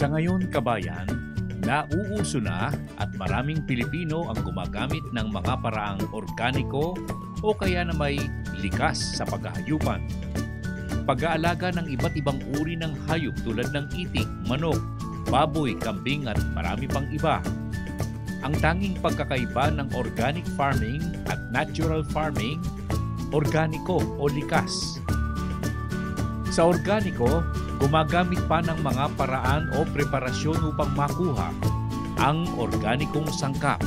Sa ngayon, kabayan, nauuso na at maraming Pilipino ang gumagamit ng mga paraang organiko o kaya na may likas sa paghahayupan. Pag-aalaga ng iba't ibang uri ng hayop tulad ng itik, manok, baboy, kambing at marami pang iba. Ang tanging pagkakaiba ng organic farming at natural farming, organiko o likas. Sa organiko, gumagamit pa ng mga paraan o preparasyon upang makuha ang organikong sangkap.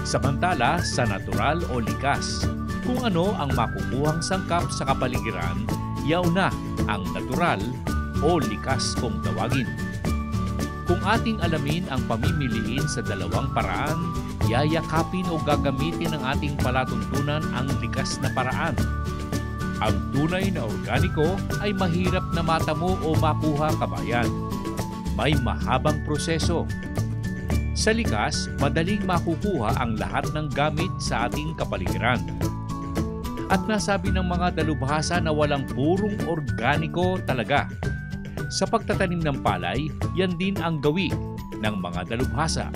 Samantala, sa natural o likas, kung ano ang makukuhang sangkap sa kapaligiran, yaw na ang natural o likas kung tawagin. Kung ating alamin ang pamimiliin sa dalawang paraan, yayakapin o gagamitin ng ating palatuntunan ang likas na paraan. Ang tunay na organiko ay mahirap na matamo o makuha, kabayan. May mahabang proseso. Sa likas, madaling makukuha ang lahat ng gamit sa ating kapaligiran. At nasabi ng mga dalubhasa na walang purong organiko talaga. Sa pagtatanim ng palay, yan din ang gawi ng mga dalubhasa.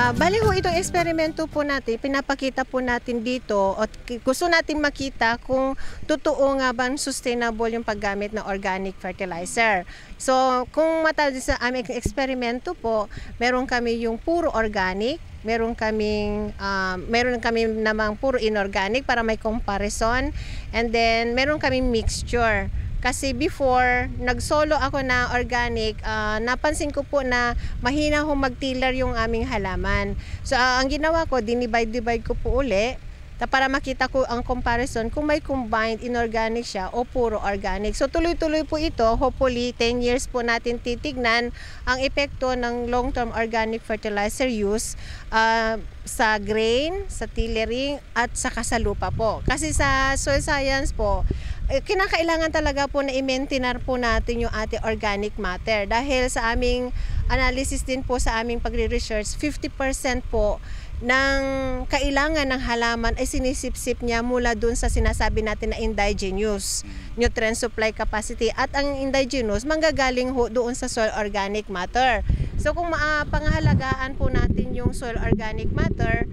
Bali ho, itong eksperimento po natin, pinapakita po natin dito at gusto natin makita kung totoo nga bang sustainable yung paggamit ng organic fertilizer. So, kung matali sa aming eksperimento po, meron kami yung puro organic, meron kami namang puro inorganic para may comparison, and then meron kaming mixture. Kasi before, nag-solo ako na organic, napansin ko po na mahina ho mag-tiller yung aming halaman. So, ang ginawa ko, dinivide ko po uli para makita ko ang comparison kung may combined inorganic siya o puro organic. So, tuloy-tuloy po ito. Hopefully, 10 years po natin titignan ang epekto ng long-term organic fertilizer use sa grain, sa tillering, at saka sa lupa po. Kasi sa soil science po, kinakailangan talaga po na i-maintain po natin yung ating organic matter. Dahil sa aming analysis din po sa aming pagre-research, 50% po ng kailangan ng halaman ay sinisipsip niya mula dun sa sinasabi natin na indigenous nutrient supply capacity. At ang indigenous, manggagaling ho doon sa soil organic matter. So kung pangahalagaan po natin yung soil organic matter,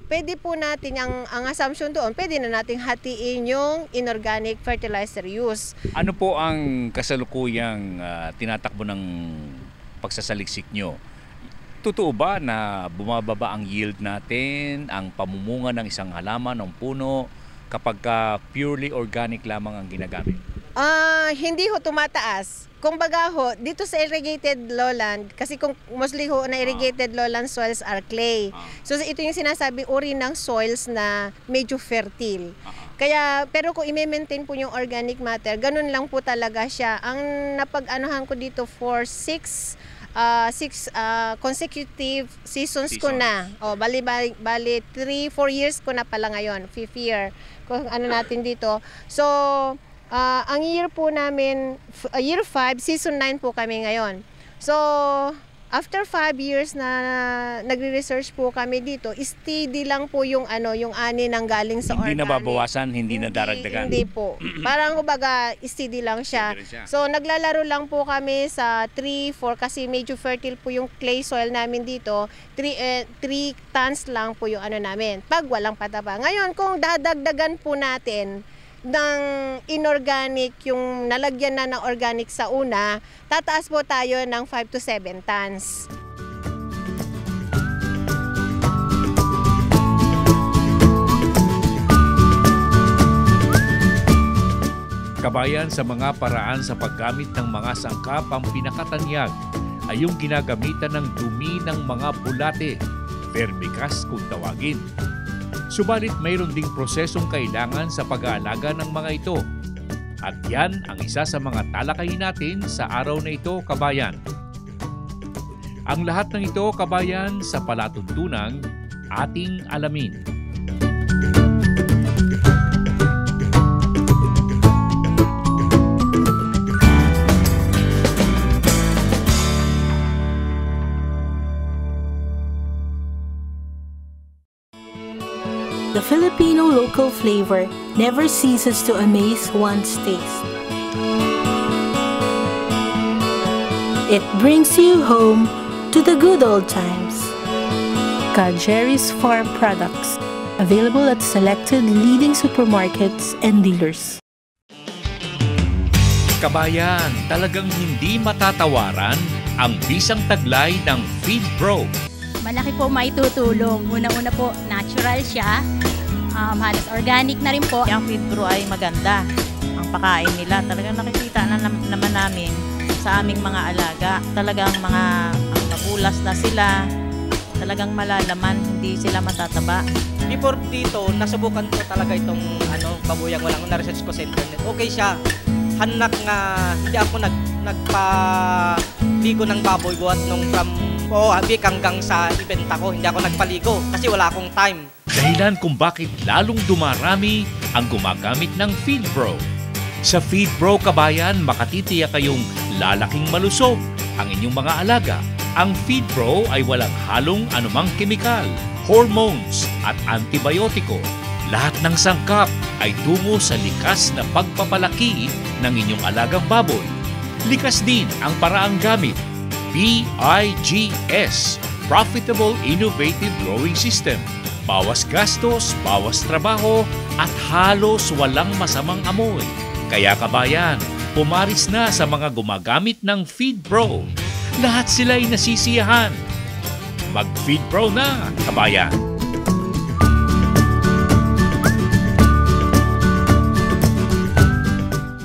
pwede po natin, ang assumption doon, pwede na natin hatiin yung inorganic fertilizer use. Ano po ang kasalukuyang tinatakbo ng pagsasaliksik nyo? Totoo ba na bumababa ang yield natin, ang pamumunga ng isang halaman, ng puno, kapag purely organic lamang ang ginagamit? Hindi ho tumataas. Kumbaga ho, dito sa irrigated lowland, kasi kung mostly ho na irrigated lowland soils are clay. So ito yung sinasabi uri ng soils na medyo fertile. Kaya, pero kung i-maintain po yung organic matter, ganun lang po talaga siya. Ang napag-anuhan ko dito for 6 consecutive seasons ko na. Bali 3-4 years ko na pala ngayon, 5th year. Kung ano natin dito. So, ang year po namin, year 5, season 9 po kami ngayon. So, after 5 years na nagre-research po kami dito, steady lang po yung yung ani nang galing sa organic. Hindi nababawasan, hindi na daragdagan. Hindi po. Parang kumbaga steady lang siya. So naglalaro lang po kami sa 3-4 kasi medyo fertile po yung clay soil namin dito. 3 tons lang po yung namin pag walang pataba. Ngayon kung dadagdagan po natin ng inorganic, yung nalagyan na ng organic sa una, tataas po tayo ng 5 to 7 tons. Kabayan, sa mga paraan sa paggamit ng mga sangkap, ang pinakatanyag ay yung ginagamitan ng dumi ng mga bulate, vermicast kung tawagin. Subalit mayroon ding prosesong kailangan sa pag-aalaga ng mga ito. At yan ang isa sa mga talakayin natin sa araw na ito, kabayan. Ang lahat ng ito, kabayan, sa palatuntunang ating alamin. cocoa flavor never ceases to amaze one's taste. It brings you home to the good old times. Ka-Jerry's Farm Products, available at selected leading supermarkets and dealers. Kabayan, talagang hindi matatawaran ang bisang taglay ng Feed Pro. Malaki po maitutulong. Una-una po, natural siya. Halos organic na rin po. Yung Feed Pro ay maganda. Ang pakain nila, talagang nakikita na naman namin sa aming mga alaga. Talagang mga magulas na sila. Talagang malalaman, hindi sila matataba. Before dito, nasubukan ko talaga itong babuyang walang na-research ko sa internet. Okay siya. Hanak nga, hindi ako nagpaligo ng baboy buhat nung from week hanggang sa event ako. Hindi ako nagpaligo kasi wala akong time. Dahilan kung bakit lalong dumarami ang gumagamit ng Feed Pro. Sa Feed Pro, kabayan, makatitiyak kayong lalaking malusog ang inyong mga alaga. Ang Feed Pro ay walang halong anumang kemikal, hormones at antibiotiko. Lahat ng sangkap ay tungo sa likas na pagpapalaki ng inyong alagang baboy. Likas din ang paraang gamit. PIGS, Profitable Innovative Growing System. Bawas gastos, bawas trabaho, at halos walang masamang amoy. Kaya kabayan, pumaris na sa mga gumagamit ng Feed Pro. Lahat sila ay nasisiyahan. Mag-Feed Pro na, kabayan!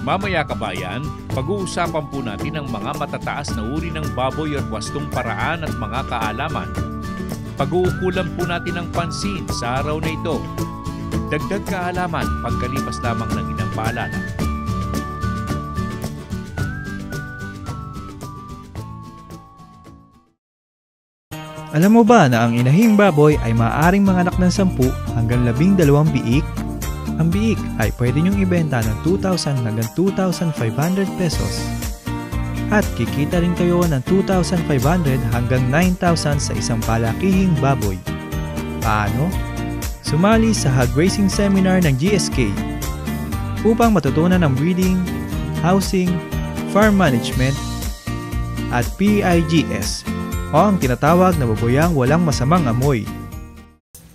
Mamaya kabayan, pag-uusapan po natin ang mga matataas na uri ng baboy at wastong paraan at mga kaalaman. Pag-uukulan po natin ng pansin sa araw na ito. Dagdag kaalaman pagkalipas lamang ng ilang paalala. Alam mo ba na ang inahing baboy ay maaaring manganak ng 10 hanggang 12 biik? Ang biik ay pwede niyong ibenta ng 2,000 hanggang 2,500 pesos. At kikita rin kayo ng 2,500 hanggang 9,000 sa isang palakihing baboy. Paano? Sumali sa Hog Racing Seminar ng GSK upang matutunan ang breeding, housing, farm management, at PIGS o ang tinatawag na baboyang walang masamang amoy.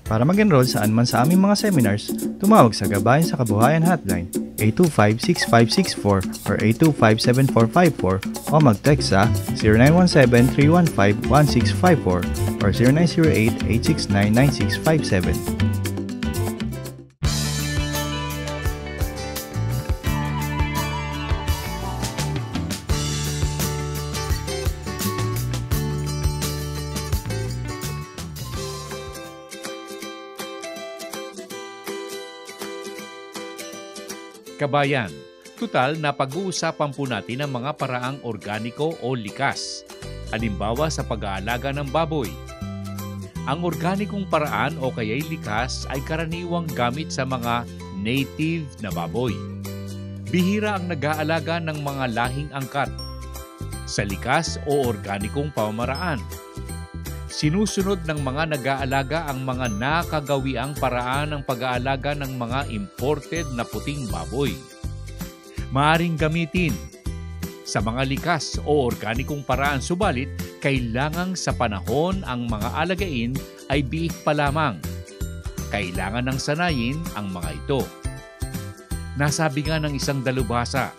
Para mag-enroll saan man sa aming mga seminars, tumawag sa Gabayan sa Kabuhayan Hotline 825-6564 or 825-7454 o mag-text sa 0917-315-1654 or 0908-869-9657. Kabayan, tutal na pag-uusapan po natin ang mga paraang organiko o likas. Halimbawa sa pag-aalaga ng baboy. Ang organikong paraan o kaya'y likas ay karaniwang gamit sa mga native na baboy. Bihira ang nag-aalaga ng mga lahing angkat sa likas o organikong pamamaraan. Sinusunod ng mga nag-aalaga ang mga nakagawiang paraan ng pag-aalaga ng mga imported na puting baboy. Maaring gamitin sa mga likas o organikong paraan, subalit kailangang sa panahon ang mga alagain ay biik pa lamang. Kailangan ng sanayin ang mga ito. Nasabi nga ng isang dalubhasa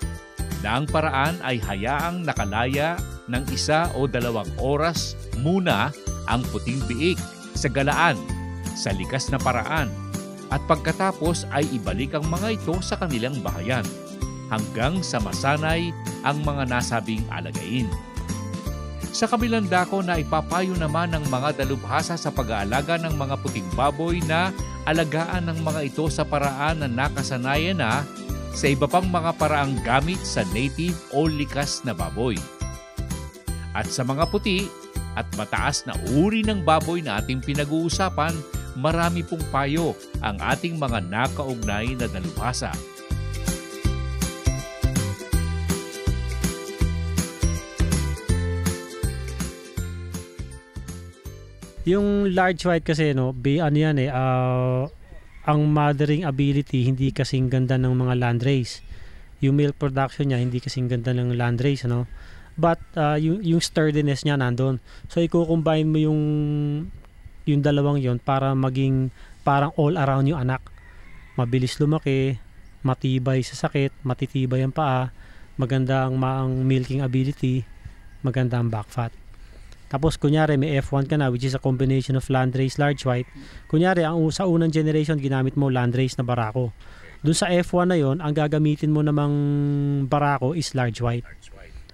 na ang paraan ay hayaang nakalaya ng 1 o 2 oras muna ang puting biik sa galaan sa likas na paraan at pagkatapos ay ibalik ang mga ito sa kanilang bahayan hanggang sa masanay ang mga nasabing alagain. Sa kabilang dako na ipapayo naman ng mga dalubhasa sa pag-aalaga ng mga puting baboy na alagaan ng mga ito sa paraan na nakasanayan na sa iba pang mga paraang gamit sa native o likas na baboy. At sa mga puti at mataas na uri ng baboy na ating pinag-uusapan, marami pong payo ang ating mga nakaugnay na dalubhasa. Yung large white kasi, no, ano yan ang mothering ability hindi kasing ganda ng mga landrace. Yung milk production niya hindi kasing ganda ng landrace, ano? But yung sturdiness niya nandun. So i-combine mo yung dalawang yon para maging parang all around yung anak. Mabilis lumaki, matibay sa sakit, matitibay ang paa, maganda ang milking ability, maganda ang back fat. Tapos kunyari may F1 ka na, which is a combination of landrace large white. Kunyari sa unang generation ginamit mo landrace na barako. Doon sa F1 na yon, ang gagamitin mo namang barako is large white.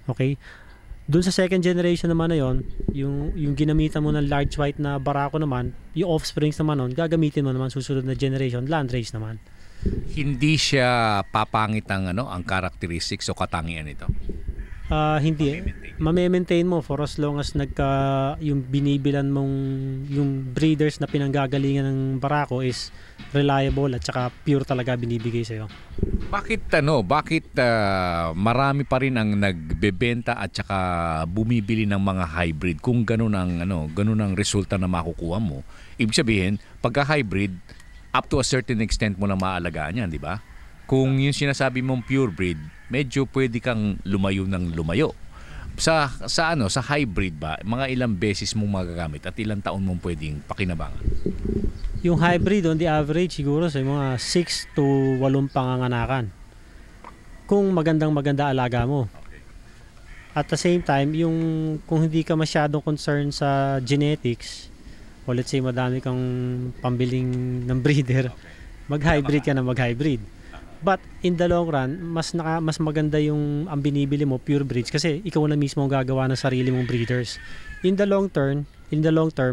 Okay? Doon sa second generation naman na yon, yung ginamitan mo ng large white na barako naman, yung offsprings naman nun, gagamitin mo naman susunod na generation landrace naman. Hindi siya papangit ang characteristics o katangian nito. Hindi. Mame-maintain mo for as long as yung binibilan mong yung breeders na pinanggagalingan ng barako is reliable at saka pure talaga binibigay sa'yo. Bakit marami pa rin ang nagbebenta at saka bumibili ng mga hybrid kung ganun ang resulta na makukuha mo? Ibig sabihin, pagka hybrid, up to a certain extent mo na maalagaan yan, di ba? Kung yung sinasabi mong pure breed, medyo pwede kang lumayo ng lumayo. Sa hybrid ba, mga ilang beses mong magagamit at ilang taon mong pwedeng pakinabangan? Yung hybrid on the average siguro sa mga 6 to 8 panganganakan. Kung maganda alaga mo. At the same time, kung hindi ka masyadong concerned sa genetics, o let's say madami kang pambiling ng breeder, mag-hybrid ka na mag-hybrid. But in the long run, mas maganda ang binibili mo pure breeds kasi ikaw na mismo ang gagawa ng sarili mong breeders. In the long term,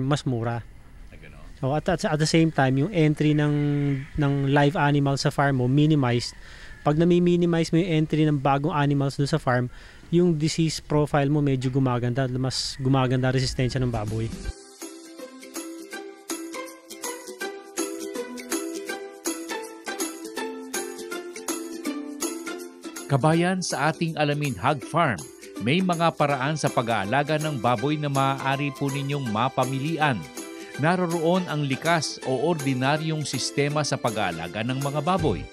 mas mura. So at the same time, yung entry ng live animals sa farm mo minimized. Pag nami-minimize mo yung entry ng bagong animals doon sa farm, yung disease profile mo medyo gumaganda, mas gumaganda resistensya ng baboy. Kabayan, sa ating Alamin Hog Farm, may mga paraan sa pag-aalaga ng baboy na maaari po ninyong mapamilian. Naroroon ang likas o ordinaryong sistema sa pag-aalaga ng mga baboy.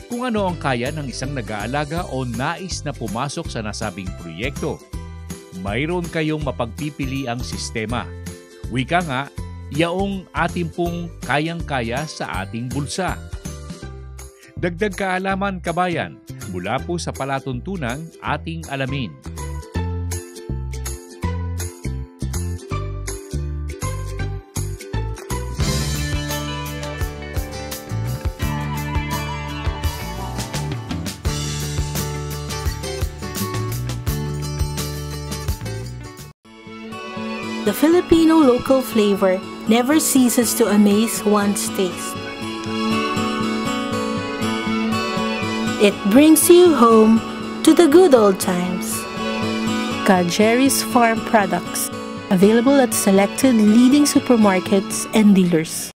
Kung ano ang kaya ng isang nag-aalaga o nais na pumasok sa nasabing proyekto, mayroon kayong mapagpipiliang sistema. Wika nga, yaong ating pong kayang-kaya sa ating bulsa. Dagdag kaalaman, kabayan, mula po sa palatuntunang ating alamin. The Filipino local flavor never ceases to amaze one's taste. It brings you home to the good old times. Jerry's Farm Products, available at selected leading supermarkets and dealers.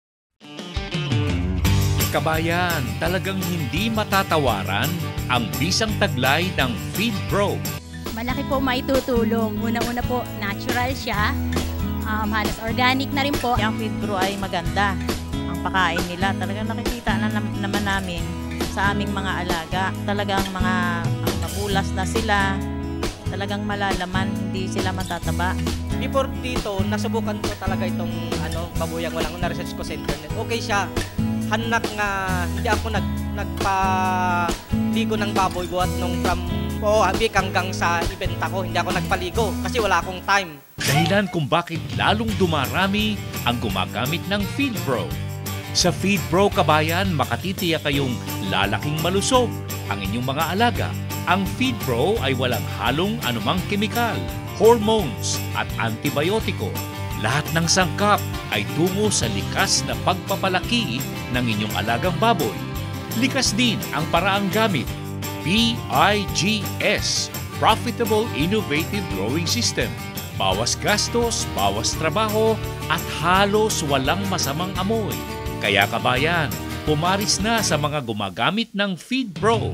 Kabayan, talagang hindi matatawaran ang bisang taglay ng Feed Pro. Malaki po maitutulong. Una-una po, natural siya. Halos organic na rin po. Yung Feed Pro ay maganda. Ang pakain nila, talagang nakikita naman namin sa aming mga alaga. Talagang mga mabulas na sila. Talagang malalaman, hindi sila matataba. Before dito, nasubukan ko talaga itong babuyang walang na-research ko sa internet. Okay siya. Hanak nga, hindi ako nagpaligo ng baboy buhat nung from Abik hanggang sa ibenta ko. Hindi ako nagpaligo kasi wala akong time. Dahilan kung bakit lalong dumarami ang gumagamit ng Feed Pro. Sa Feed Pro, kabayan, makatitiyak kayong lalaking malusog ang inyong mga alaga. Ang Feed Pro ay walang halong anumang kemikal, hormones at antibiotiko. Lahat ng sangkap ay tungo sa likas na pagpapalaki ng inyong alagang baboy. Likas din ang paraang gamit. PIGS, Profitable Innovative Growing System. Bawas gastos, bawas trabaho, at halos walang masamang amoy. Kaya kabayan, pumaris na sa mga gumagamit ng Feed Pro.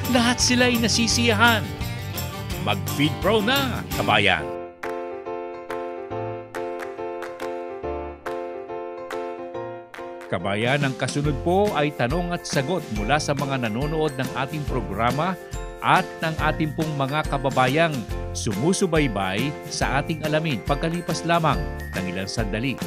Lahat sila ay nasisiyahan. Mag-Feed Pro na, kabayan! Kabayan, ang kasunod po ay tanong at sagot mula sa mga nanonood ng ating programa at ng ating pong mga kababayang sumusubaybay sa ating alamin pagkalipas lamang ng ilang sandali.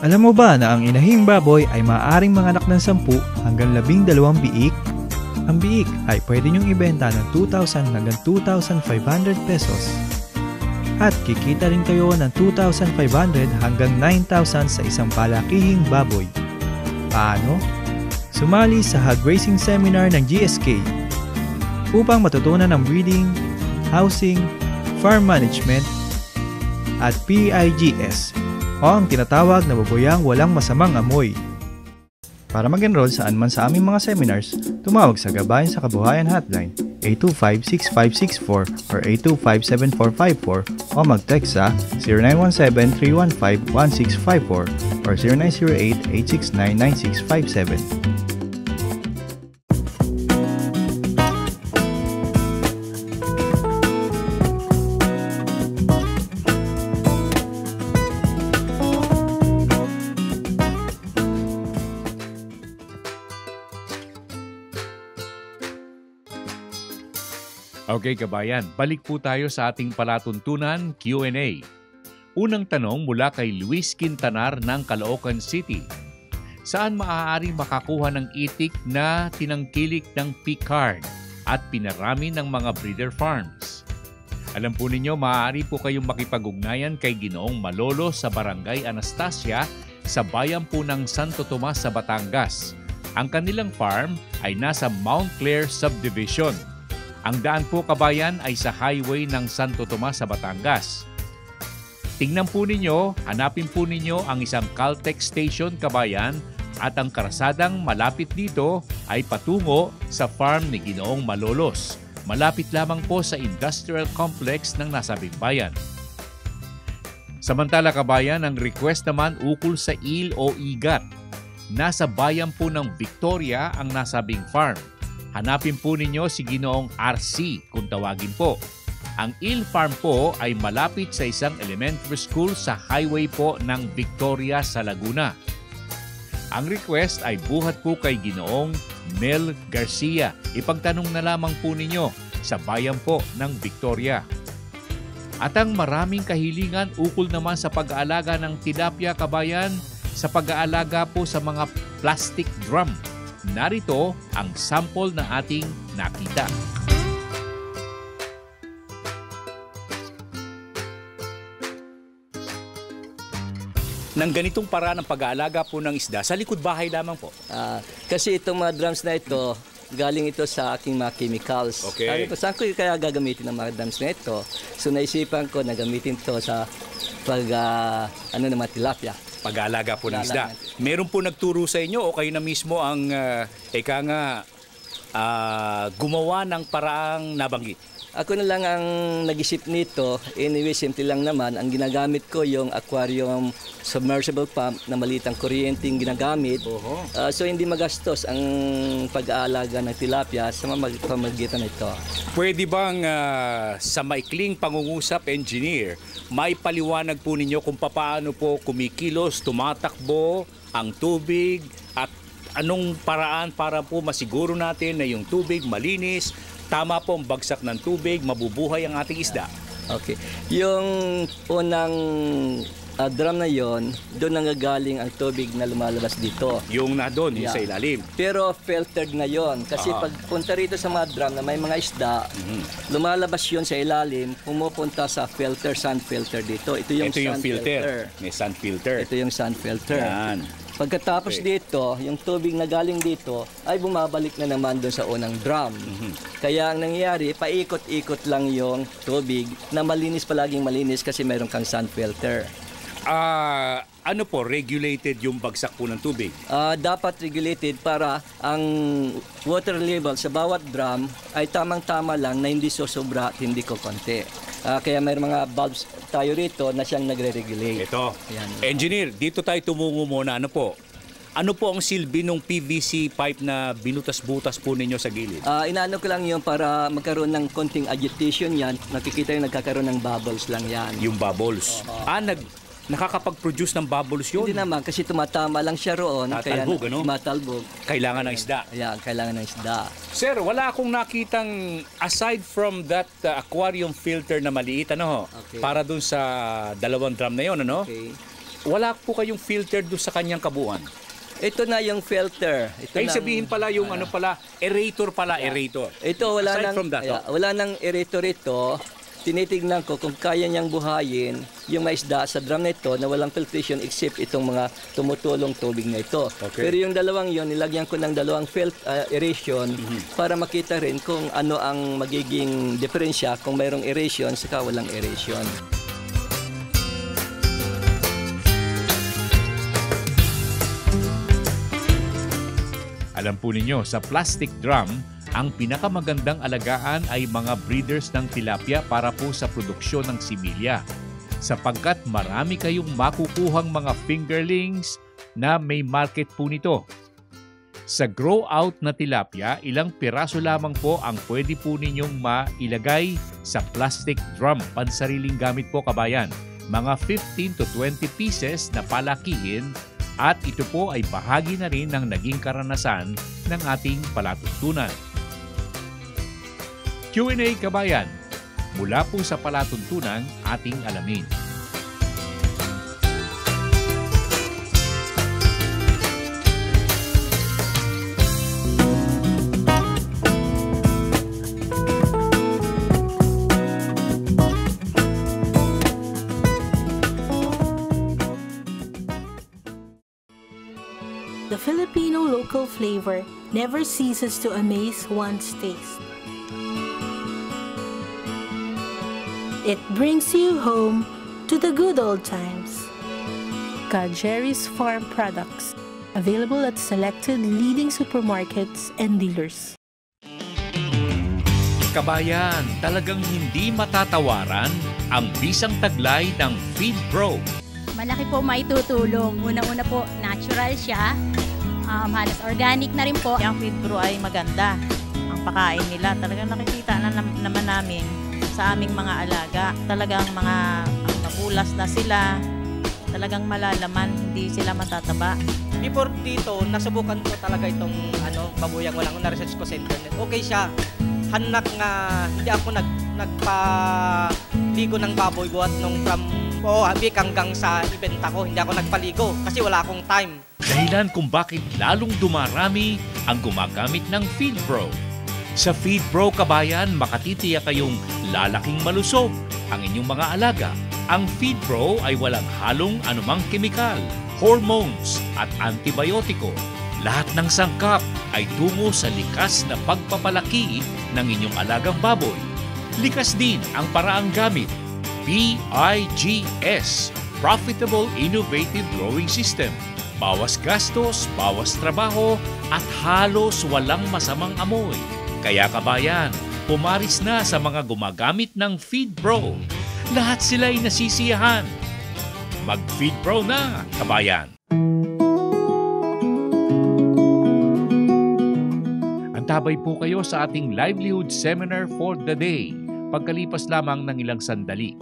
Alam mo ba na ang inahing baboy ay maaaring manganak ng 10 hanggang 12 biik? Ang biik ay pwede niyong ibenta ng 2,000 hanggang 2,500 pesos. At kikita rin kayo ng 2,500 hanggang 9,000 sa isang palakihing baboy. Paano? Sumali sa Hog Raising Seminar ng GSK upang matutunan ang breeding, housing, farm management, at PIGS o ang tinatawag na baboyang walang masamang amoy. Para mag-enroll saan man sa aming mga seminars, tumawag sa Gabayan sa Kabuhayan Hotline 825-6564 or 825-7454 o mag-text sa 0917-315-1654 or 0908-869-9657. Okay kabayan, balik po tayo sa ating palatuntunan Q&A. Unang tanong mula kay Luis Quintanar ng Caloocan City. Saan maaari makakuha ng itik na tinangkilik ng Picard at pinarami ng mga breeder farms? Alam po ninyo, maaari po kayong makipag-ugnayan kay Ginoong Malolo sa Barangay Anastasia sa bayan po ng Santo Tomas sa Batangas. Ang kanilang farm ay nasa Mount Clair Subdivision. Ang daan po kabayan ay sa highway ng Santo Tomas sa Batangas. Tingnan po ninyo, hanapin po ninyo ang isang Caltex station kabayan at ang karasadang malapit dito ay patungo sa farm ni Ginoong Malolos. Malapit lamang po sa industrial complex ng nasabing bayan. Samantala kabayan, ang request naman ukol sa il o igat. Nasa bayan po ng Victoria ang nasabing farm. Hanapin po ninyo si Ginoong RC kung tawagin po. Ang Eel Farm po ay malapit sa isang elementary school sa highway po ng Victoria sa Laguna. Ang request ay buhat po kay Ginoong Mel Garcia. Ipagtanong na lamang po ninyo sa bayan po ng Victoria. At ang maraming kahilingan ukol naman sa pag-aalaga ng tilapia kabayan, sa pag-aalaga po sa mga plastic drum. Narito ang sample na ating nakita. Nang ganitong paraan ng pag-aalaga po ng isda, sa likod bahay lamang po? Kasi itong mga drums na ito, galing ito sa aking mga chemicals. Okay. Sabi ko, saan ko kaya gagamitin ang mga drums na ito? So naisipan ko na gamitin ito sa tilapia. Pag-aalaga po ng isda. Meron po nagturo sa inyo o kayo na mismo ang gumawa ng paraang nabanggit? Ako na lang ang nag-isip nito. Anyway, simple lang naman. Ang ginagamit ko yung aquarium submersible pump na malitang kuryente yung ginagamit. So hindi magastos ang pag-aalaga ng tilapia sa pamamagitan nito. Pwede bang sa maikling pangungusap, engineer, may paliwanag po ninyo kung paano po kumikilos, tumatakbo ang tubig at anong paraan para po masiguro natin na yung tubig malinis, tama po ang bagsak ng tubig, mabubuhay ang ating isda? Okay. Yung unang drum na yon, doon nanggagaling ang tubig na lumalabas dito. Yung na doon, yung sa ilalim. Pero filtered na yon. Kasi pag punta rito sa mga drum na may mga isda, lumalabas yon sa ilalim, pumupunta sa filter, sun filter dito. Ito yung sun filter. May sun filter. Ito yung sun filter. Yan. Pagkatapos dito, yung tubig na galing dito ay bumabalik na naman doon sa unang drum. Kaya ang nangyayari, paikot-ikot lang yung tubig na malinis, palaging malinis kasi meron kang sun filter. Ano po, regulated yung bagsak po ng tubig? Dapat regulated para ang water level sa bawat drum ay tamang-tama lang na hindi sosobra at hindi ko konti. Kaya may mga bulbs tayo rito na siyang nagre-regulate. Ito. Ayan. Engineer, dito tayo tumungo muna. Ano po? Ano po ang silbi ng PVC pipe na binutas-butas po ninyo sa gilid? Inaano ko lang yun para magkaroon ng konting agitation yan. Nakikita yung nagkakaroon ng bubbles lang yan. Yung bubbles. Nakakapag-produce ng bubbles yun? Hindi naman, kasi tumatama lang siya roon. Tatalbog, ano? Tumatalbog. Kailangan ng isda. Ayan, kailangan ng isda. Sir, wala akong nakitang, aside from that aquarium filter na maliit, ano? Okay. Para dun sa 2 drum na yun, ano? Okay. Wala po kayong filter dun sa kanyang kabuuan. Ito na yung filter. Ay, sabihin pala yung aerator pala, aerator. Ito, Aside from that, wala nang aerator ito. Tinitignan ko kung kaya niyang buhayin yung mais isda sa drum na ito na walang filtration except itong mga tumutulong tubig na ito. Okay. Pero yung dalawang yon nilagyan ko ng 2 aeration para makita rin kung ano ang magiging diferensya kung mayroong aeration saka walang aeration. Alam po ninyo, sa plastic drum, ang pinakamagandang alagaan ay mga breeders ng tilapia para po sa produksyon ng similya. Sapagkat marami kayong makukuhang mga fingerlings na may market po nito. Sa grow out na tilapia, ilang piraso lamang po ang pwede po ninyong mailagay sa plastic drum. Pansariling gamit po, kabayan. Mga 15 to 20 pieces na palakihin. At ito po ay bahagi na rin ng naging karanasan ng ating palatuntunan. Q&A, kabayan, mula po sa palatuntunan ating alamin. The Filipino local flavor never ceases to amaze one's taste. It brings you home to the good old times. Jerry's Farm Products, available at selected leading supermarkets and dealers. Kabayan, talagang hindi matatawaran ang bisang taglay ng Feed Pro. Malaki po maitutulong. Una-una po, natural siya. Halos organic na rin po. Yung Feed Pro ay maganda. Ang pakain nila, talagang nakikita na naman namin sa aming mga alaga. Talagang mga mabulas na sila. Talagang malalaman, hindi sila matataba. Before dito, nasubukan ko talaga itong babuyang walang na-research ko sa internet. Okay siya. Hanak nga, hindi ako nagpaligo ng baboy buhat nung from habik hanggang sa ibenta ko. Hindi ako nagpaligo kasi wala akong time. Dahilan kung bakit lalong dumarami ang gumagamit ng Feed Pro. Sa Feed Pro, kabayan, makatitiyak kayong lalaking malusog ang inyong mga alaga. Ang Feed Pro ay walang halong anumang kemikal, hormones at antibiotiko. Lahat ng sangkap ay tungo sa likas na pagpapalaki ng inyong alagang baboy. Likas din ang paraang gamit. PIGS, Profitable Innovative Growing System. Bawas gastos, bawas trabaho, at halos walang masamang amoy. Kaya kabayan, pumaris na sa mga gumagamit ng Feed Pro. Lahat sila ay nasisiyahan. Mag-Feed Pro na, kabayan! Antabay po kayo sa ating livelihood seminar for the day, pagkalipas lamang ng ilang sandali.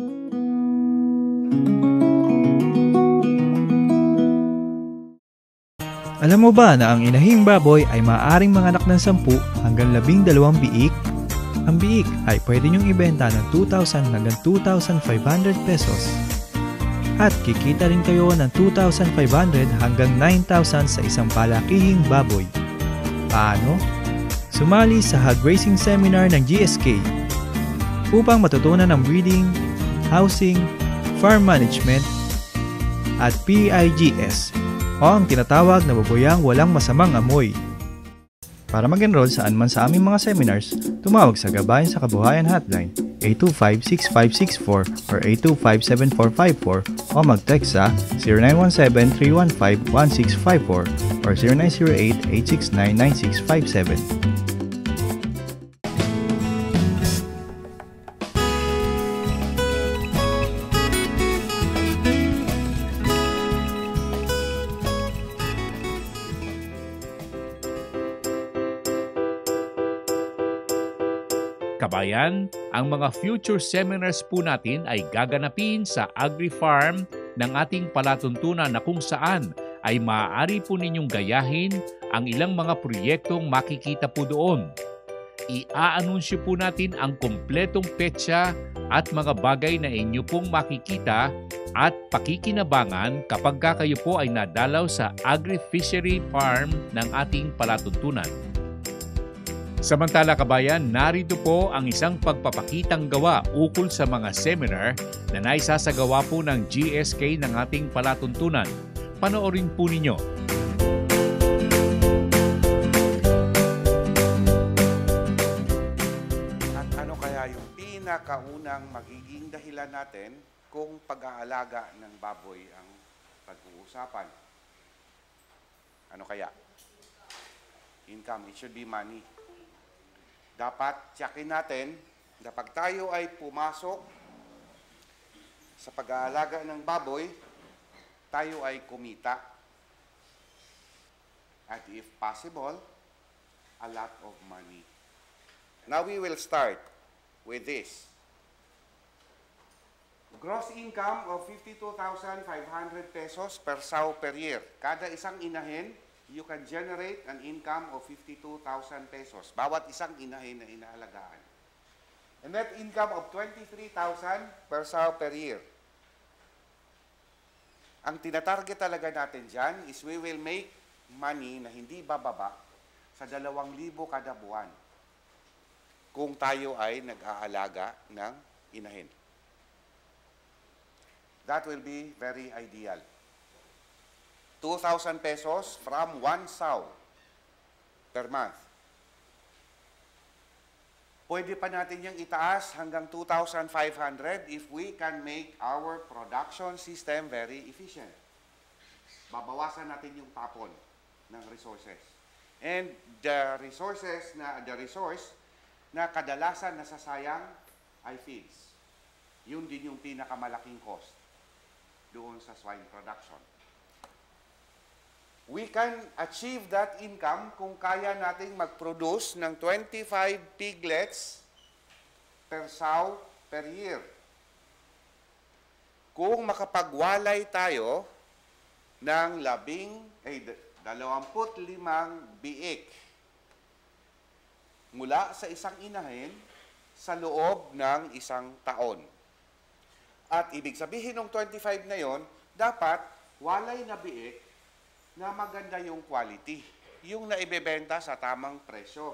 Alam mo ba na ang inahing baboy ay maaaring manganak ng 10 hanggang 12 biik? Ang biik ay pwede niyong ibenta ng 2,000 hanggang 2,500 pesos. At kikita rin kayo ng 2,500 hanggang 9,000 sa isang palakihing baboy. Paano? Sumali sa Hog Raising Seminar ng GSK upang matutunan ang breeding, housing, farm management, at PIGS o ang tinatawag na babuyang walang masamang amoy. Para mag-enroll saan man sa aming mga seminars, tumawag sa Gabayan sa Kabuhayan Hotline 825-6564 or 825-7454 o mag-text sa 0917-315-1654 or 0908-869-9657. Kabayan, ang mga future seminars po natin ay gaganapin sa agri-farm ng ating palatuntunan na kung saan ay maaari po ninyong gayahin ang ilang mga proyektong makikita po doon. Ia-anunsyo po natin ang kumpletong petsa at mga bagay na inyo pong makikita at pakikinabangan kapag kayo po ay nadalaw sa agri-fishery farm ng ating palatuntunan. Samantala kabayan, narito po ang isang pagpapakitang gawa ukol sa mga seminar na naisasagawa po ng GSK ng ating palatuntunan. Panoorin po ninyo. At ano kaya yung pinakaunang magiging dahilan natin kung pag-aalaga ng baboy ang pag-uusapan? Ano kaya? Income, it should be money. Dapat tiyakin natin na pag tayo ay pumasok sa pag-aalaga ng baboy, tayo ay kumita. At if possible, a lot of money. Now we will start with this. Gross income of 52,500 pesos per sow per year. Kada isang inahin, you can generate an income of 52,000 pesos. Bawat isang inahin na inaalagaan. A net income of 23,000 per sow per year. Ang tinatarget talaga natin dyan is we will make money na hindi bababa sa 2,000 kada buwan kung tayo ay nag-aalaga ng inahin. That will be very ideal. 2,000 pesos from 1 sow per month. Pwede pa natin yung itaas hanggang 2,500 if we can make our production system very efficient. Babawasan natin yung tapon ng resources. And the resource na kadalasan nasasayang ay feeds. Yun din yung pinakamalaking cost doon sa swine production. We can achieve that income kung kaya nating mag-produce ng 25 piglets per sow per year. Kung makapagwalay tayo ng 25 biik mula sa isang inahin sa loob ng isang taon. At ibig sabihin ng 25 na yon, dapat walay na biik na maganda yung quality, yung naibebenta sa tamang presyo.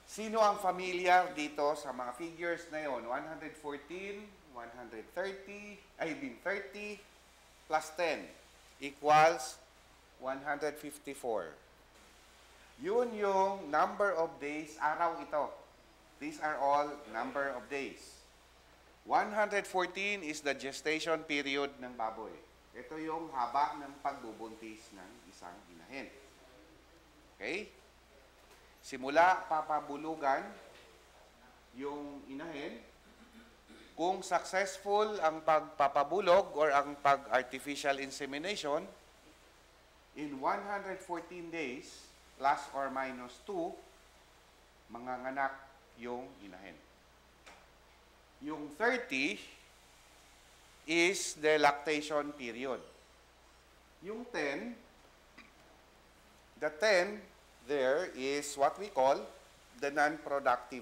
Sino ang familiar dito sa mga figures na yon? 114, 130, 30 plus 10 equals 154. Yun yung number of days, araw ito. These are all number of days. 114 is the gestation period ng baboy. Ito yung haba ng pagbubuntis ng isang inahin. Okay? Simula papabulugan yung inahin. Kung successful ang pagpapabulog or ang pag-artificial insemination, in 114 days, plus or minus 2, manganganak yung inahin. Yung 30 is the lactation period. Yung 10, the 10 there is what we call the non-productive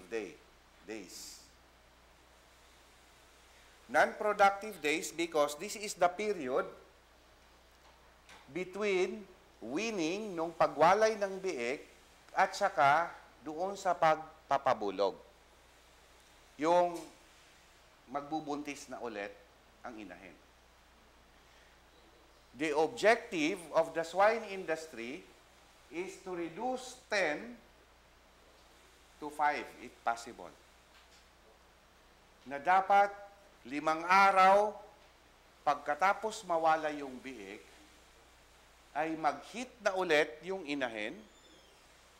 days. Non-productive days because this is the period between weaning nung pagwalay ng biik at saka doon sa pagpapabulog. Yung magbubuntis na ulit ang inahin. The objective of the swine industry is to reduce 10 to 5 if possible. Na dapat 5 araw pagkatapos mawala yung biik ay mag-hit na ulit yung inahin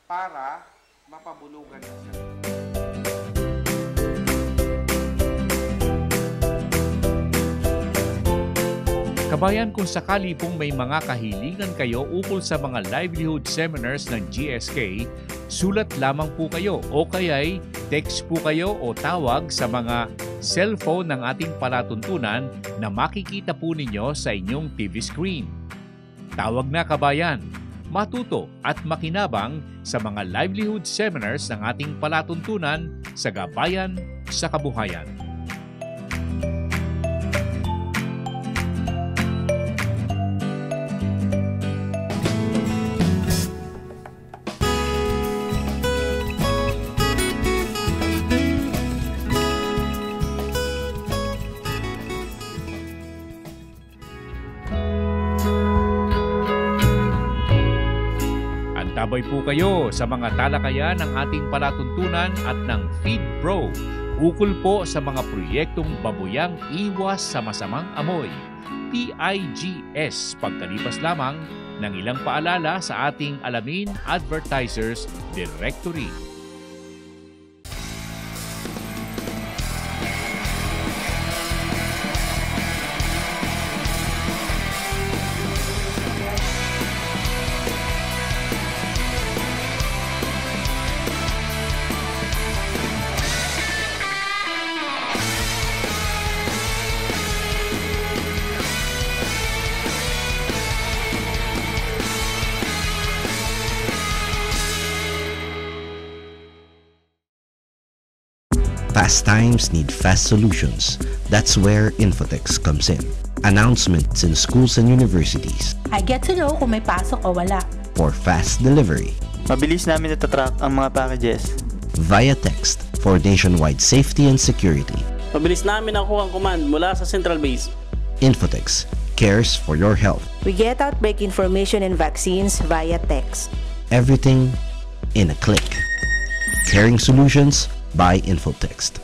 para mapabulugan na siya. Kabayan, kung sakali pong may mga kahilingan kayo ukol sa mga livelihood seminars ng GSK, sulat lamang po kayo o kaya'y text po kayo o tawag sa mga cellphone ng ating palatuntunan na makikita po ninyo sa inyong TV screen. Tawag na kabayan, matuto at makinabang sa mga livelihood seminars ng ating palatuntunan sa gabayan sa kabuhayan. Tabay po kayo sa mga talakayan ng ating palatuntunan at ng FeedPro ukol po sa mga proyektong babuyang iwas sa masamang amoy, PIGS, pagkalipas lamang ng ilang paalala sa ating Alamin Advertisers Directory. Fast times need fast solutions. That's where Infotex comes in. Announcements in schools and universities. I get to know kung may pasok o wala. For fast delivery. Mabilis namin natatrack ang mga packages. Via text for nationwide safety and security. Mabilis namin nakuha ang command mula sa central base. Infotex cares for your health. We get outbreak information and vaccines via text. Everything in a click. Caring solutions by Infotext.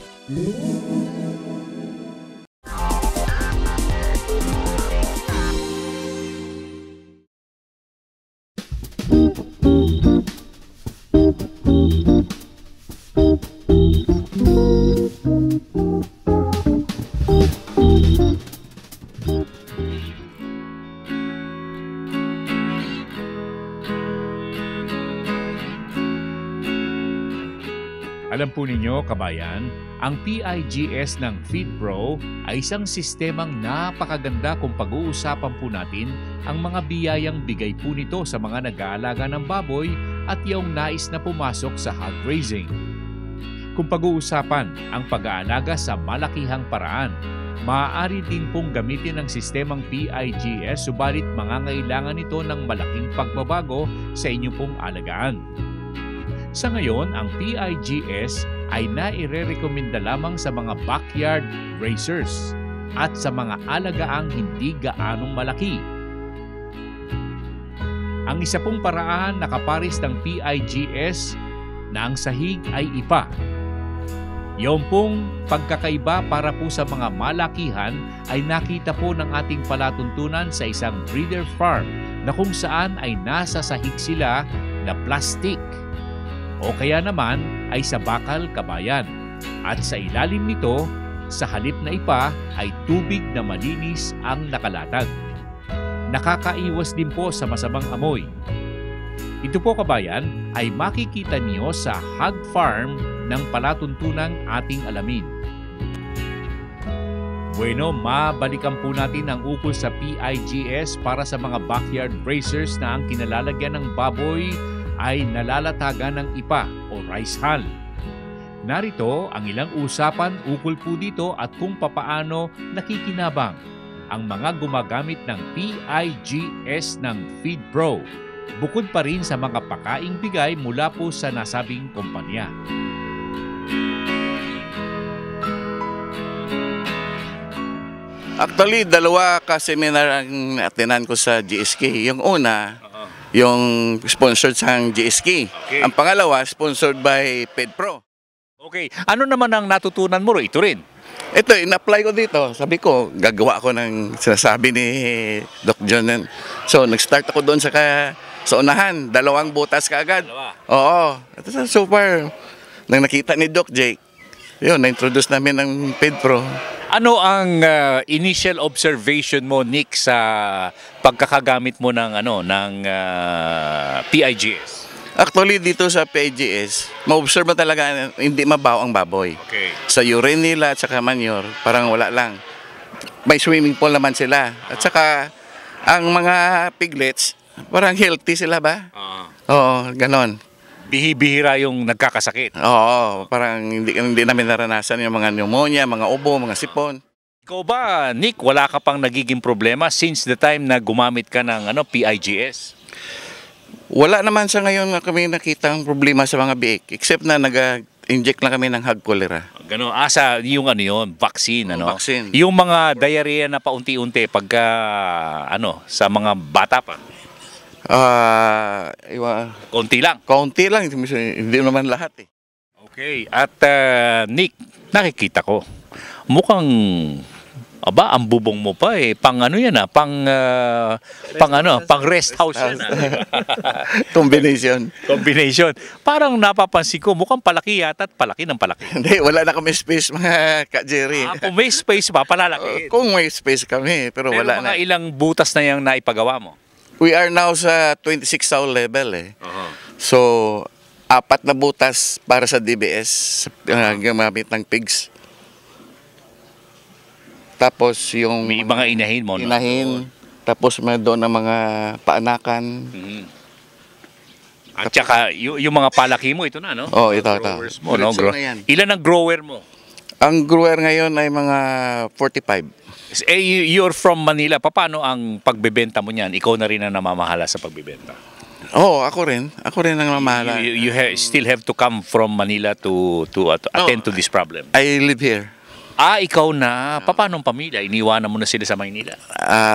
Alam po ninyo, kabayan, ang PIGS ng FeedPro ay isang sistemang napakaganda kung pag-uusapan po natin ang mga biyayang bigay po nito sa mga nag-aalaga ng baboy at yung nais na pumasok sa hog raising. Kung pag-uusapan ang pag-aalaga sa malakihang paraan, maaari din pong gamitin ang sistemang PIGS subalit mangangailangan ito ng malaking pagbabago sa inyong pong alagaan. Sa ngayon, ang PIGS ay nairerekomenda lamang sa mga backyard raisers at sa mga alagaang hindi gaanong malaki. Ang isa pong paraan na kaparis ng PIGS na ang sahig ay ipa. Yung pong pagkakaiba para po sa mga malakihan ay nakita po ng ating palatuntunan sa isang breeder farm na kung saan ay nasa sahig sila na plastic. O kaya naman ay sa bakal, kabayan. At sa ilalim nito, sa halip na ipa ay tubig na malinis ang nakalatag. Nakakaiwas din po sa masamang amoy. Ito po, kabayan, ay makikita niyo sa hog farm ng palatuntunang ating alamin. Bueno, mabalikan po natin ang ukol sa PIGS para sa mga backyard raisers na ang kinalalagyan ng baboy ay nalalatagan ng ipa o rice hull. Narito ang ilang usapan ukol po dito at kung papaano nakikinabang ang mga gumagamit ng PIGS ng FeedPro, bukod pa rin sa mga pakaing bigay mula po sa nasabing kumpanya. Actually, dalawa ka-seminar ang atinan ko sa GSK. Yung una, yung sponsored sa GSK. Okay. Ang pangalawa, sponsored by FeedPro. Okay. Ano naman ang natutunan mo? Ito rin? Ito, in-apply ko dito. Sabi ko, gagawa ako ng sinasabi ni Doc John. So, nag-start ako doon sa unahan. 2 butas kaagad. Oo. Ito, so far, nang nakita ni Doc Jake, yun, na-introduce namin ang FeedPro. Ano ang initial observation mo, Nick, sa pagkakagamit mo ng PIGS? Actually, dito sa PIGS, ma-observe mo talaga hindi mabaho ang baboy. Okay. Sa urine nila at saka manure, parang wala lang. May swimming pool naman sila. At saka, ang mga piglets, parang healthy sila ba? Oo, ganon. Bihira yung nagkakasakit. Oo, parang hindi namin naranasan yung mga pneumonia, mga ubo, mga sipon. Ikaw ba, Nick, wala ka pang nagiging problema since the time na gumamit ka ng PIGS? Wala naman sa ngayon na kami nakita ang problema sa mga biik, except na nag-inject lang kami ng hog cholera. Gano'n, yung vaccine, Vaccine. Yung mga diarrhea na paunti-unti pagka, sa mga bata pa. Konti lang. Konti lang, hindi naman lahat eh. Okay, at Nick, nakikita ko, mukhang, ang bubong mo pa eh, pang rest house yan. Combination. Parang napapansin ko, mukhang palaki yata at palaki ng palaki. Hindi, wala na kami space mga ka-Jerry. Kung may space pa, palalaki. Kung may space kami, pero wala na. Mga ilang butas na yung naipagawa mo? We are now sa 26 sow level eh. So, 4 na butas para sa DBS, gamamit ng pigs. Tapos yung may mga inahin mo, tapos may doon ng mga paanakan. At saka yung mga palaki mo, ito na, no? Oh, ito. Mo, no? Ilan ang grower mo? Ang grower ngayon ay mga 45. You're from Manila. Paano ang pagbebenta mo niyan? Ikaw na rin ang namamahala sa pagbebenta. Ako rin ang namamahala. You still have to come from Manila to attend to this problem. I live here. Ikaw na. Paano ang pamilya? Iniwanan mo na sila sa Maynila?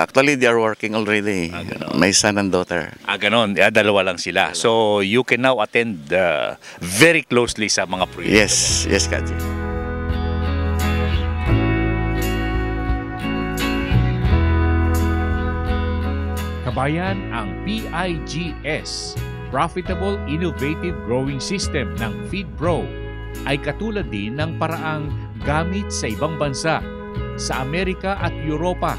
Actually, they are working already. My son and daughter. Ganon. Dalawa lang sila. So, you can now attend very closely sa mga proyekto. Yes, Kaji. Kabayan, ang PIGS, Profitable Innovative Growing System ng FeedPro, ay katulad din ng paraang gamit sa ibang bansa, sa Amerika at Europa,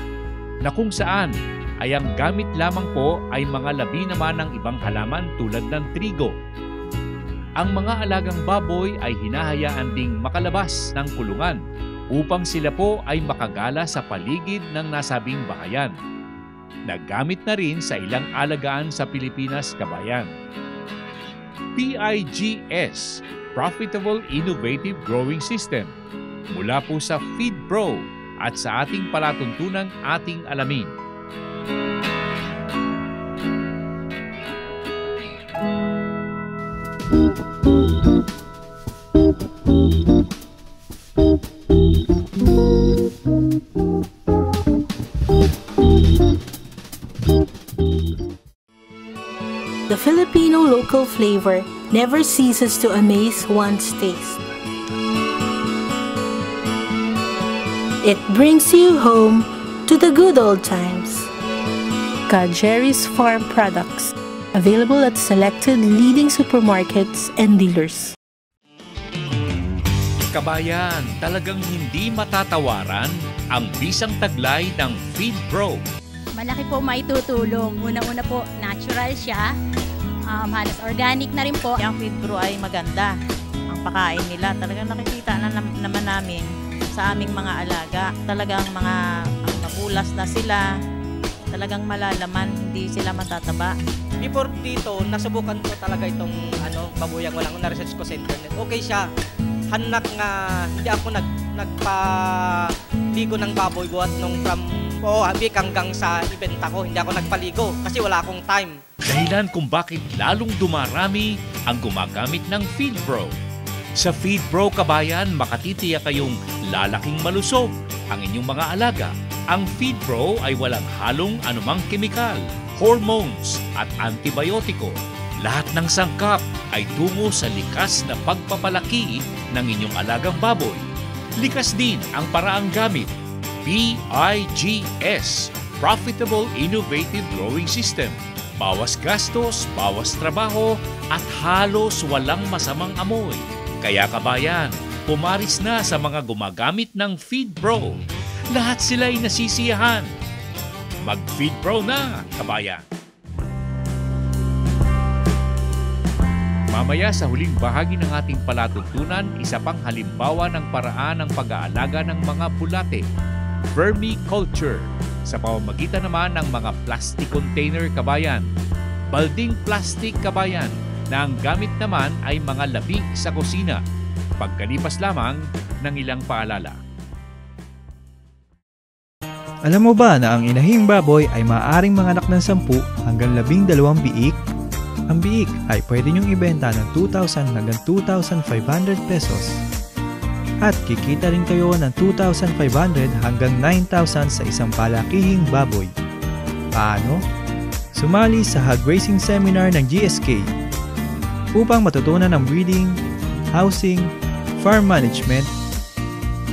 na kung saan ay ang gamit lamang po ay mga labi naman ng ibang halaman tulad ng trigo. Ang mga alagang baboy ay hinahayaan ding makalabas ng kulungan upang sila po ay makagala sa paligid ng nasabing bahayan. Nagamit na rin sa ilang alagaan sa Pilipinas, kabayan. PIGS, Profitable Innovative Growing System, mula po sa FeedPro at sa ating palatuntunang ating alamin. The Filipino local flavor never ceases to amaze one's taste. It brings you home to the good old times. Jerry's Farm Products, available at selected leading supermarkets and dealers. Kabayan, talagang hindi matatawaran ang bisang taglay ng FeedPro. Malaki po maitutulong. Una-una po, natural siya. Halos organic na rin po. Ang FeedPro ay maganda. Ang pakain nila, talagang nakikita na naman namin sa aming mga alaga. Talagang mga mabulas na sila. Talagang malalaman, hindi sila matataba. Before dito, nasubukan ko talaga itong babuyang walang na-research ko sa internet. Okay siya. Hanak nga, hindi ako nagpaligo ng baboy buhat nung from Habik hanggang sa ibenta ko. Hindi ako nagpaligo kasi wala akong time. Dahilan kung bakit lalong dumarami ang gumagamit ng FeedPro. Sa FeedPro, kabayan, makatitiyak kayong lalaking malusog ang inyong mga alaga. Ang FeedPro ay walang halong anumang kemikal, hormones at antibiotiko. Lahat ng sangkap ay tungo sa likas na pagpapalaki ng inyong alagang baboy. Likas din ang paraang gamit. PIGS, Profitable Innovative Growing System. Bawas gastos, bawas trabaho, at halos walang masamang amoy. Kaya kabayan, pumaris na sa mga gumagamit ng Feed Pro. Lahat sila ay nasisiyahan. Mag-Feed Pro na, kabayan! Mamaya sa huling bahagi ng ating palatuntunan, isa pang halimbawa ng paraan ng pag-aalaga ng mga bulate, vermiculture, sa pamamagitan naman ng mga plastic container, kabayan, balding plastic, kabayan, na ang gamit naman ay mga labi sa kusina, pagkalipas lamang ng ilang paalala. Alam mo ba na ang inahing baboy ay maaaring manganak ng 10 hanggang 12 biik? Ang biik ay pwede niyong ibenta ng 2,000 hanggang 2,500 pesos. At kikita rin kayo ng 2,500 hanggang 9,000 sa isang palakihing baboy. Paano? Sumali sa Hog Racing Seminar ng GSK upang matutunan ang breeding, housing, farm management,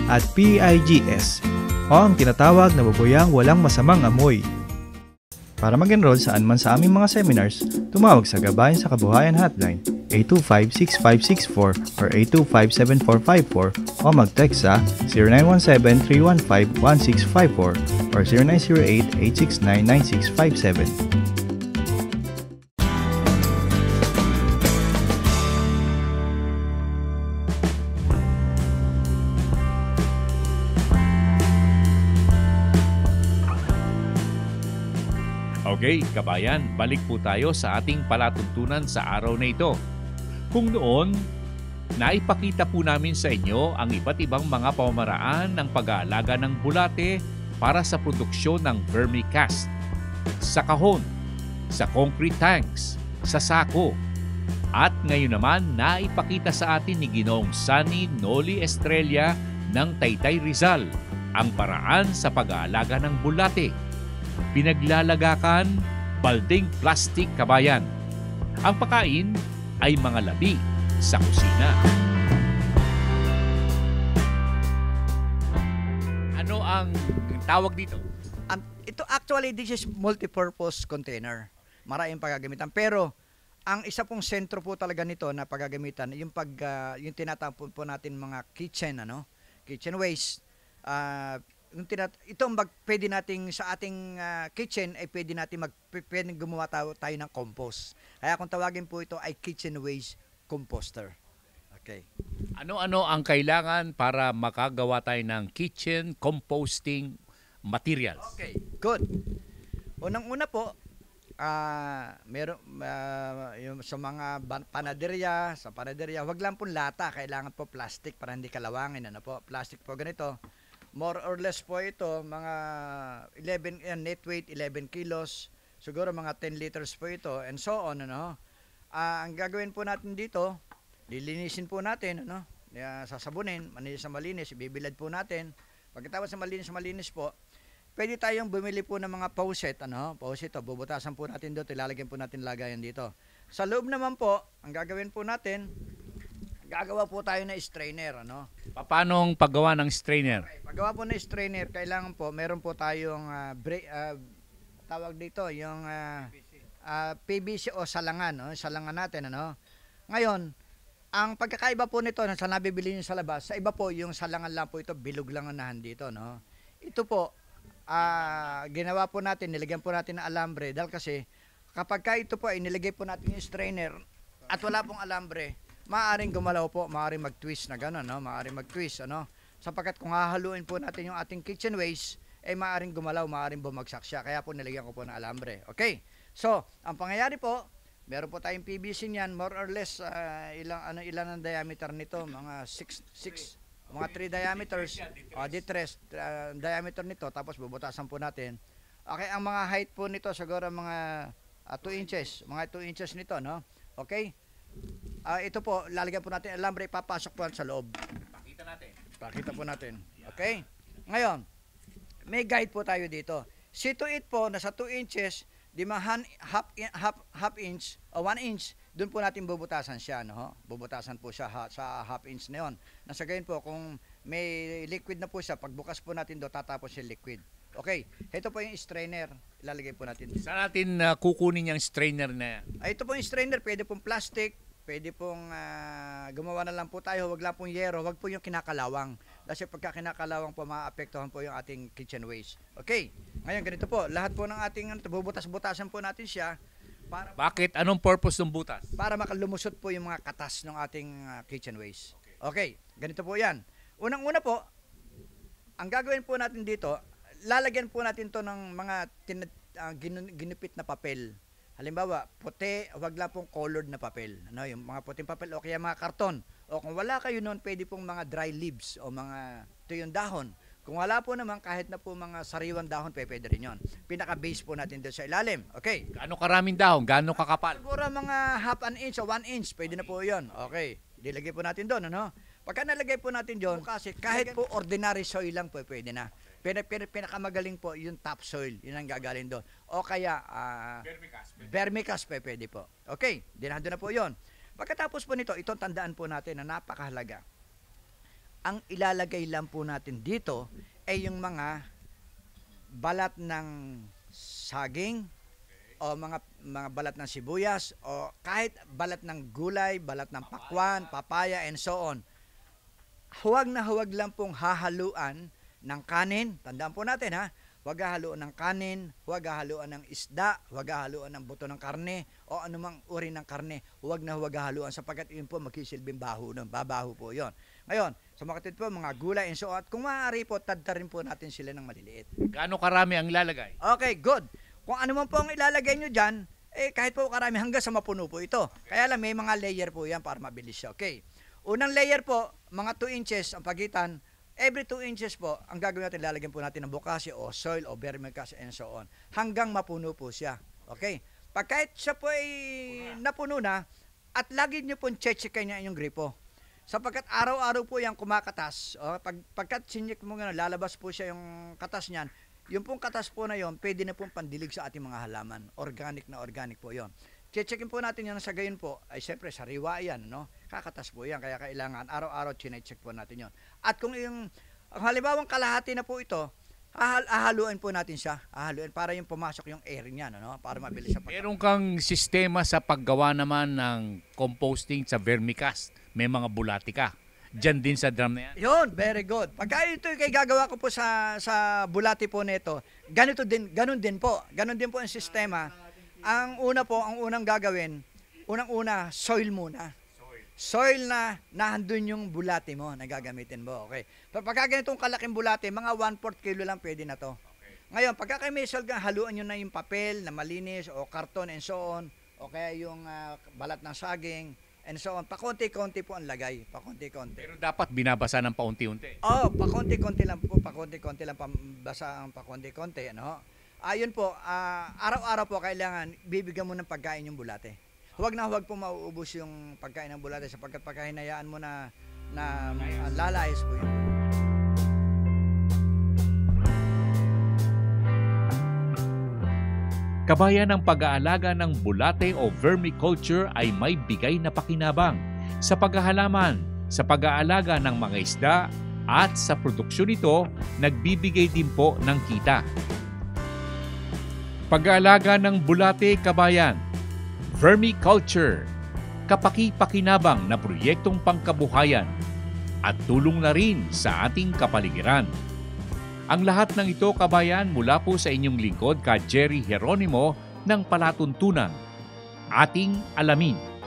at PIGS o ang tinatawag na baboyang walang masamang amoy. Para mag-enroll saan man sa aming mga seminars, tumawag sa Gabayan sa Kabuhayan Hotline 825-6564 or 825-7454 o mag-text sa 0917-315-1654 or 0908-869-9657. Okay, kabayan, balik po tayo sa ating palatuntunan sa araw na ito. Kung noon, naipakita po namin sa inyo ang iba't ibang mga pamamaraan ng pag-aalaga ng bulate para sa produksyon ng vermicast, sa kahon, sa concrete tanks, sa sako. At ngayon naman, naipakita sa atin ni Ginoong Sunny Noli Estrella ng Taytay Rizal ang paraan sa pag-aalaga ng bulate. Pinaglalagakan, balding plastic, kabayan. Ang pagkain ay mga labi sa kusina. Ano ang tawag dito? Ito actually, this is multi-purpose container. Maraming paggagamitan. Pero, ang isa pong sentro po talaga nito na paggagamitan, yung tinatapon po natin mga kitchen waste. Itong pwede nating sa ating kitchen ay pwede gumawa tayo ng compost. Kaya kung tawagin po ito ay kitchen waste composter. Okay. Ano-ano ang kailangan para makagawa tayo ng kitchen composting materials? Okay, good. Unang-una po, meron yung sa mga panaderya, wag lang po lata, kailangan po plastic para hindi kalawangin, plastic po ganito. More or less po ito, mga 11 net weight 11 kilos, siguro mga 10 liters po ito, and so on, ang gagawin po natin dito, lilinisin po natin, sasabunin, malinis, ibibilad po natin. Pagkatapos sa malinis po, pwede tayong bumili po ng mga faucet, bubutasan po natin dito, ilalagyan po natin lagayan dito. Sa loob naman po, ang gagawin po natin, gagawa po tayo ng strainer, Paano ang paggawa ng strainer? Okay, paggawa po ng strainer, kailangan po, meron po tayong tawag dito, yung PVC o salangan, salangan natin, Ngayon, ang pagkakaiba po nito sa nabibili niyo sa labas, sa iba po, yung salangan lang po ito, bilog lang ang nahan dito, Ito po, ginawa po natin, nilagyan po natin ng alambre, dahil kasi, kapag ito po ay nilagay po natin yung strainer, at wala pong alambre, maaaring gumalaw po, maaaring mag-twist na gano'n, maaaring mag-twist, sapagkat kung hahaluin po natin yung ating kitchen waste, maaaring gumalaw, maaaring bumagsak siya, kaya po nilagyan ko po ng alambre. Okay, so, ang pangyayari po, meron po tayong PVC niyan, more or less, ilan ang diameter nito, mga 3 diameters, diameter nito, tapos bubutasan po natin. Okay, ang mga height po nito, siguro mga 2 inches, mga 2 inches nito, Okay, ito po, lalagyan po natin alambre, papasok po sa loob. Pakita po natin. Okay? Ngayon, may guide po tayo dito. See to it po, nasa 2 inches, half inch o 1 inch, doon po natin bubutasan siya. Bubutasan po siya sa half inch na yun. Nasa gayon po, kung may liquid na po siya, pagbukas po natin doon, tatapos yung liquid. Okay, ito po yung strainer. Ilalagay po natin. Saan natin kukunin yung strainer na yan? Ito po yung strainer, pwede pong plastic, pwede pong gumawa na lang po tayo, wag lang pong yero, wag po yung kinakalawang. Kasi pagka kinakalawang po, maapektuhan po yung ating kitchen waste. Okay, ngayon ganito po, lahat po ng ating bubutas-butasan po natin siya. Bakit? Anong purpose ng butas? Para makalumusot po yung mga katas ng ating kitchen waste. Okay, ganito po yan. Unang-una po, ang gagawin po natin dito, lalagyan po natin to ng mga ginupit na papel. Halimbawa, puti, wag lang pong colored na papel. Ano, yung mga puting papel o kaya mga karton. O kung wala kayo noon, pwede pong mga dry leaves o mga tuyong dahon. Kung wala po naman, kahit na po mga sariwang dahon, pwede rin yun. Pinaka-base po natin doon sa ilalim. Okay. Gaano karaming dahon? Gaano kakapal? Siguro mga half an inch o 1 inch, pwede na po yun. Okay. Dilagay po natin doon, ano? Pagka nalagay po natin doon, kasi kahit po ordinary soil lang po, pwede na. Pinakamagaling po yung topsoil, yun ang gagaling doon. O kaya, vermicast pwede po. Okay, dinahado na po yun. Pagkatapos po nito, itong tandaan po natin na napakahalaga. Ang ilalagay lang po natin dito ay yung mga balat ng saging o mga balat ng sibuyas o kahit balat ng gulay, balat ng pakwan, papaya, and so on. Huwag na huwag lang pong hahaluan ng kanin, tandaan po natin ha, huwag hahaluan ng kanin, huwag hahaluan ng isda, huwag hahaluan ng buto ng karne, o anumang uri ng karne, huwag na huwag hahaluan sapagkat yun po magsisilbing baho nun, babaho po yun. Ngayon, sa mga kapatid po, mga gulay and so on, at kung maaari po, tadtarin po natin sila ng maliliit. Gaano karami ang ilalagay? Okay, good. Kung ano man po ang ilalagay nyo dyan, kahit po karami hanggang sa mapuno po ito. Kaya lang, may mga layer po yan para mabilis siya. Okay. Unang layer po, mga 2 inches ang pagitan. Every 2 inches po, ang gagawin natin, lalagyan po natin ng bokashi o soil o vermicast and so on. Hanggang mapuno po siya. Okay? Pag kahit siya po ay napuno na, at lagi nyo po check-checkin niya yung gripo. Sapagkat araw-araw po yan kumakatas. Pagkat sinyik mo gano'n, lalabas po siya yung katas niyan. Yung pong katas po na yon, pwede na pong pandilig sa ating mga halaman. Organic na organic po yon. Checkin po natin yan sa gayon po, ay siyempre sariwa yan, no? Kakatas po yan, kaya kailangan araw-araw chinecheck po natin yon. At kung yung halimbawang kalahati na po ito, hahaluin po natin siya, hahaluin para yung pumasok yung air niya, no? Para mabilis siya. Meron kang sistema sa paggawa naman ng composting sa vermicast, may mga bulati ka. Diyan din sa drum na yan? Yun, very good. Pagka ito yung gagawa ko po sa bulati po nito, ganun din po ang sistema. Ang unang gagawin, unang-una, soil muna. Soil na nahandun yung bulati mo na gagamitin mo. Okay. Pagka ganitong kalaking bulati, mga 1/4 kilo lang pwede na to. Ngayon, pagka kayo may soil, haluan nyo na yung papel na malinis o karton and so on, o kaya yung balat ng saging and so on. Pakonti-konti po ang lagay. Pakonti-konti. Pero dapat binabasa ng paunti-unti. Pakonti-konti lang po. Pakonti-konti lang basa ang pakonti-konti. Ano? Ayun po, araw-araw po kailangan bibigyan mo ng pagkain yung bulate. Huwag na huwag po mauubos yung pagkain ng bulate sapagkat pagka hinayaan mo na lalayas po yun. Kabayan, ng pag-aalaga ng bulate o vermiculture ay may bigay na pakinabang sa paghahalaman, sa pag-aalaga ng mga isda at sa produksyon nito, nagbibigay din po ng kita. Pag-aalaga ng bulate, kabayan, vermiculture, kapaki-pakinabang na proyektong pangkabuhayan at tulong na rin sa ating kapaligiran. Ang lahat ng ito, kabayan, mula po sa inyong lingkod ka Jerry Geronimo ng Palatuntunan. Ating alamin.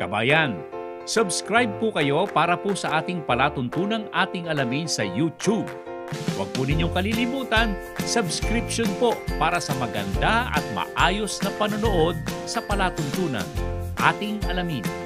Kabayan, subscribe po kayo para po sa ating palatuntunang ating alamin sa YouTube. Huwag po ninyong kalilimutan, subscription po para sa maganda at maayos na panonood sa palatuntunan. Ating alamin